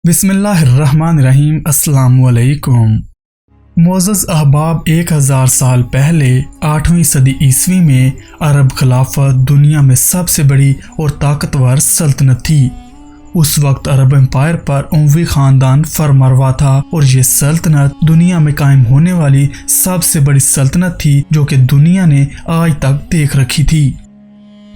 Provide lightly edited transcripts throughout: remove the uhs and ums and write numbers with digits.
बिस्मिल्लाहिर्रहमानिर्रहीम। अस्सलाम वालेकुम। मोअज़्ज़ज़ अहबाब, 1000 साल पहले 8वीं सदी ईस्वी में अरब खिलाफत दुनिया में सबसे बड़ी और ताकतवर सल्तनत थी। उस वक्त अरब एम्पायर पर उमवी खानदान फरमरवा था और ये सल्तनत दुनिया में कायम होने वाली सबसे बड़ी सल्तनत थी जो कि दुनिया ने आज तक देख रखी थी।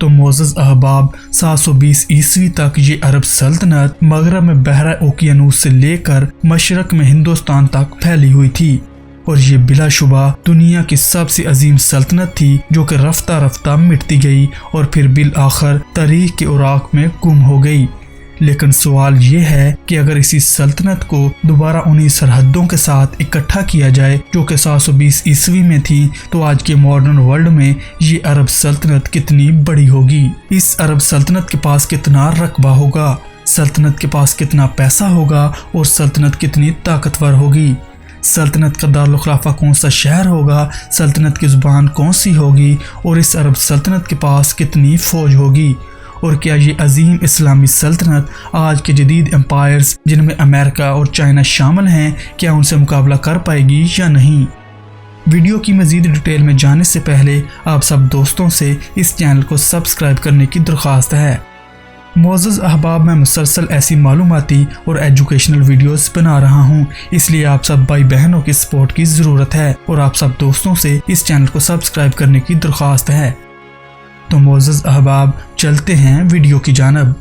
तो मोअज़्ज़ज़ अहबाब, 720 ईस्वी तक ये अरब सल्तनत मगरब में बहरा ओकियानूस से लेकर मशरक में हिंदुस्तान तक फैली हुई थी और ये बिलाशुबा दुनिया की सबसे अजीम सल्तनत थी जो कि रफ्ता रफ्ता मिटती गई और फिर बिल आखिर तारीख के उराक में गुम हो गई। लेकिन सवाल ये है कि अगर इसी सल्तनत को दोबारा उन्हीं सरहदों के साथ इकट्ठा किया जाए जो कि 720 ईस्वी में थी, तो आज के मॉडर्न वर्ल्ड में ये अरब सल्तनत कितनी बड़ी होगी। इस अरब सल्तनत के पास कितना रकबा होगा, सल्तनत के पास कितना पैसा होगा और सल्तनत कितनी ताकतवर होगी। सल्तनत का दारुल खिलाफा कौन सा शहर होगा, सल्तनत की जुबान कौन सी होगी और इस अरब सल्तनत के पास कितनी फौज होगी। और क्या ये अजीम इस्लामी सल्तनत आज के जदीद एम्पायर्स जिनमें अमेरिका और चाइना शामिल हैं, क्या उनसे मुकाबला कर पाएगी या नहीं। वीडियो की मज़ीद डिटेल में जाने से पहले आप सब दोस्तों से इस चैनल को सब्सक्राइब करने की दरख्वास्त है। मोअज़्ज़ज़ अहबाब, मैं मुसलसल ऐसी मालूमाती और एजुकेशनल वीडियोस बना रहा हूँ, इसलिए आप सब भाई बहनों की सपोर्ट की ज़रूरत है और आप सब दोस्तों से इस चैनल को सब्सक्राइब करने की दरख्वास्त है। तो मोअज़्ज़ज़ अहबाब, चलते हैं वीडियो की जानब।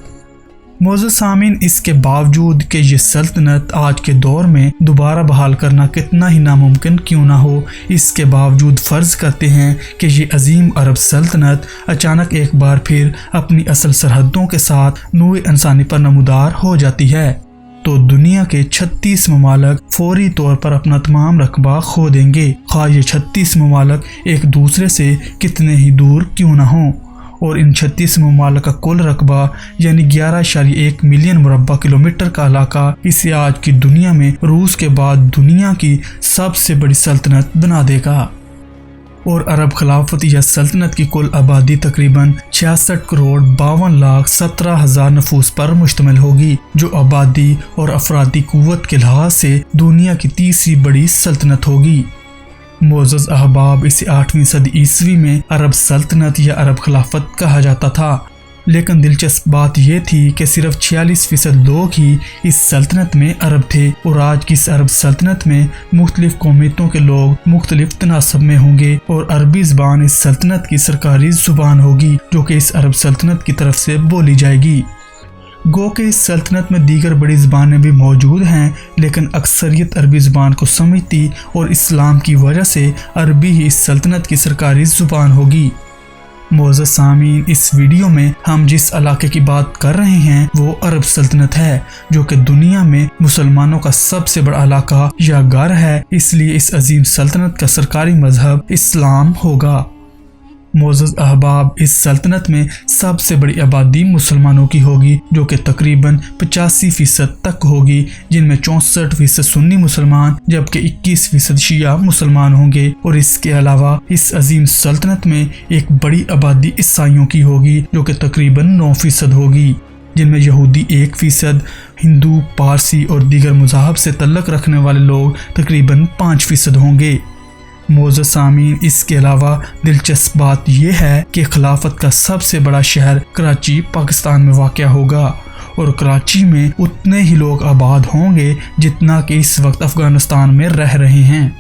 मोअज़्ज़ज़ सामीन, इसके बावजूद कि ये सल्तनत आज के दौर में दोबारा बहाल करना कितना ही नामुमकिन क्यों ना हो, इसके बावजूद फ़र्ज़ करते हैं कि ये अजीम अरब सल्तनत अचानक एक बार फिर अपनी असल सरहदों के साथ नूए इंसानी पर नमूदार हो जाती है, तो दुनिया के 36 ममालक फौरी तौर पर अपना तमाम रकबा खो देंगे, ख़ास ये 36 ममालक एक दूसरे से कितने ही दूर क्यों ना हों। और इन 36 ममालक का कुल रकबा यानी 11.1 मिलियन मुरब्बा किलोमीटर का इलाका इसे आज की दुनिया में रूस के बाद दुनिया की सबसे बड़ी सल्तनत बना देगा। और अरब खिलाफत या सल्तनत की कुल आबादी तकरीबन 66,52,17,000 नफूस पर मुश्तमिल होगी, जो आबादी और अफरादी कुव्वत के लिहाज से दुनिया की तीसरी बड़ी सल्तनत होगी। मोअज़्ज़ज़ अहबाब, इसे 8वीं सदी ईस्वी में अरब सल्तनत या अरब खिलाफत कहा जाता था, लेकिन दिलचस्प बात यह थी कि सिर्फ 46% लोग ही इस सल्तनत में अरब थे और आज की इस अरब सल्तनत में मुख्तलिफ कौमियतों के लोग मुख्तलिफ तनासब में होंगे और अरबी ज़बान इस सल्तनत की सरकारी ज़ुबान होगी जो कि इस अरब सल्तनत की तरफ से बोली जाएगी। गो के इस सल्तनत में दीगर बड़ी ज़बानें भी मौजूद हैं, लेकिन अक्सरियत अरबी ज़बान को समझती और इस्लाम की वजह से अरबी ही इस सल्तनत की सरकारी ज़ुबान होगी। मोअज़्ज़ज़ सामीन, इस वीडियो में हम जिस इलाके की बात कर रहे हैं वो अरब सल्तनत है जो कि दुनिया में मुसलमानों का सबसे बड़ा इलाका या घर है, इसलिए इस अजीम सल्तनत का सरकारी मजहब इस्लाम होगा। मोअज़्ज़ज़ अहबाब, इस सल्तनत में सबसे बड़ी आबादी मुसलमानों की होगी जो कि तकरीबन 85% तक होगी, जिनमें 64% सुन्नी मुसलमान जबकि 21% शिया मुसलमान होंगे। और इसके अलावा इस अजीम सल्तनत में एक बड़ी आबादी ईसाइयों की होगी जो कि तकरीबन 9% होगी, जिनमें यहूदी 1%, हिंदू, पारसी और दीगर मज़हब से तल्लुक़ रखने वाले लोग तकरीबन 5% होंगे। मोअज़्ज़ज़ सामीन, इसके अलावा दिलचस्प बात यह है कि खिलाफत का सबसे बड़ा शहर कराची पाकिस्तान में वाक़या होगा और कराची में उतने ही लोग आबाद होंगे जितना कि इस वक्त अफ़गानिस्तान में रह रहे हैं।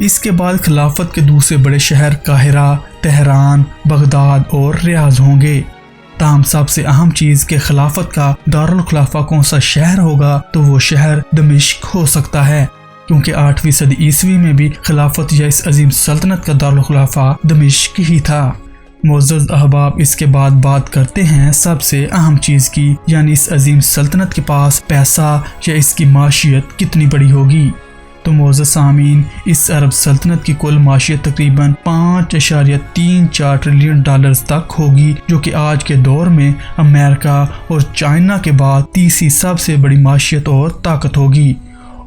इसके बाद खिलाफत के दूसरे बड़े शहर काहिरा, तेहरान, बगदाद और रियाज़ होंगे। ताहम सबसे अहम चीज़ के खिलाफत का दारुल खिलाफा कौन सा शहर होगा, तो वो शहर दमिश्क हो सकता है, क्योंकि 8वीं सदी ईस्वी में भी खिलाफत या इस अजीम सल्तनत का दारुल खिलाफा दमिश्क ही था। मोअज़्ज़ज़ अहबाब, इसके बाद बात करते हैं सबसे अहम चीज़ की, यानी इस अजीम सल्तनत के पास पैसा या इसकी माशियत कितनी बड़ी होगी। तो मोअज़्ज़ज़ सामीन, इस अरब सल्तनत की कुल माशियत तकरीबन 5.34 ट्रिलियन डॉलर्स तक होगी, जो कि आज के दौर में अमेरिका और चाइना के बाद तीसरी सबसे बड़ी माशियत और ताकत होगी।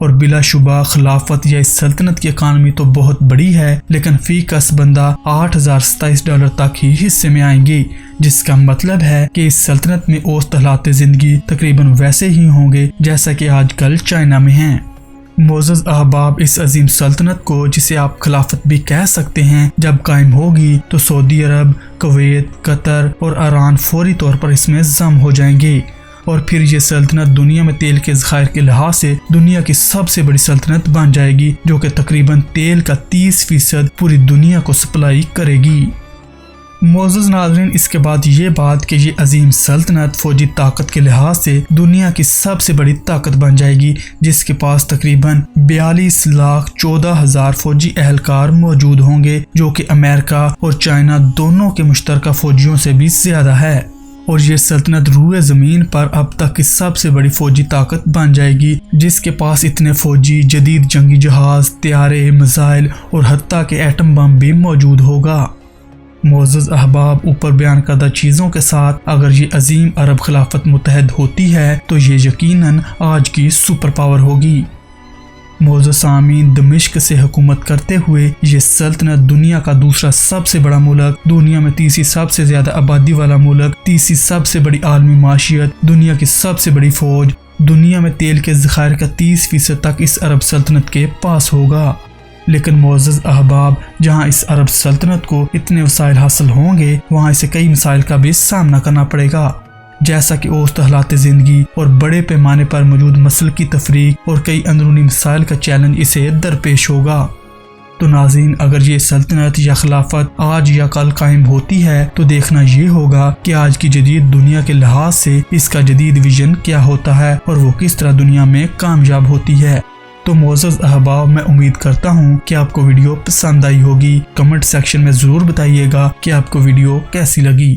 اور بلا شبہ خلافت یا اس سلطنت کی اکانومی تو بہت بڑی ہے، لیکن فی کس بندہ $8,027 تک ہی حصے میں آئیں گے، جس کا مطلب ہے کہ اس سلطنت میں اوسط حالات زندگی تقریباً ویسے ہی ہوں گے جیسا کہ آج کل چائنا میں ہیں۔ معزز احباب، اس عظیم سلطنت کو، جسے آپ خلافت بھی کہہ سکتے ہیں، جب قائم ہوگی تو سعودی عرب، کویت، قطر اور ایران فوری طور پر اس میں ضم ہو جائیں گے، اور پھر یہ سلطنت دنیا میں تیل کے ذخائر کے لحاظ سے دنیا کی سب سے بڑی سلطنت بن جائے گی، جو کہ تقریباً تیل کا 30% پوری دنیا کو سپلائی کرے گی۔ معزز ناظرین، اس کے بعد یہ بات کہ یہ عظیم سلطنت فوجی طاقت کے لحاظ سے دنیا کی سب سے بڑی طاقت بن جائے گی، جس کے پاس تقریباً 42,14,000 فوجی اہلکار موجود ہوں گے، جو کہ امریکہ اور چائنا دونوں کے مشترکہ فوجیوں سے بھی زیادہ ہے، اور یہ سلطنت روئے زمین پر اب تک کی سب سے بڑی فوجی طاقت بن جائے گی، جس کے پاس اتنے فوجی، جدید جنگی جہاز، طیارے، میزائل اور حتیٰ کہ ایٹم بم بھی موجود ہوگا۔ معزز احباب، اوپر بیان کردہ چیزوں کے ساتھ اگر یہ عظیم عرب خلافت متحد ہوتی ہے تو یہ یقیناً آج کی سپر پاور ہوگی۔ معزز سامعین، دمشق سے حکومت کرتے ہوئے یہ سلطنت دنیا کا دوسرا سب سے بڑا ملک، دنیا میں تیسری سب سے زیادہ آبادی والا ملک، تیسری سب سے بڑی عالمی معیشت، دنیا کی سب سے بڑی فوج، دنیا میں تیل کے ذخائر کا 30% تک اس عرب سلطنت کے پاس ہوگا۔ لیکن معزز احباب، جہاں اس عرب سلطنت کو اتنے وسائل حاصل ہوں گے، وہاں اسے کئی مسائل کا بھی سامنا کرنا پڑے گا، جیسا کہ اوسط حالات زندگی اور بڑے پیمانے پر موجود مسلکی تفریق اور کئی اندرونی مسائل کا چیلنج اسے درپیش ہوگا۔ تو ناظرین، اگر یہ سلطنت یا خلافت آج یا کل قائم ہوتی ہے تو دیکھنا یہ ہوگا کہ آج کی جدید دنیا کے لحاظ سے اس کا جدید ویژن کیا ہوتا ہے اور وہ کس طرح دنیا میں کامیاب ہوتی ہے۔ تو معزز احباب، میں امید کرتا ہوں کہ آپ کو ویڈیو پسند آئی ہوگی۔ کمنٹ سیکشن میں ضرور بتائیے گا کہ آپ کو ویڈیو کیسی لگی۔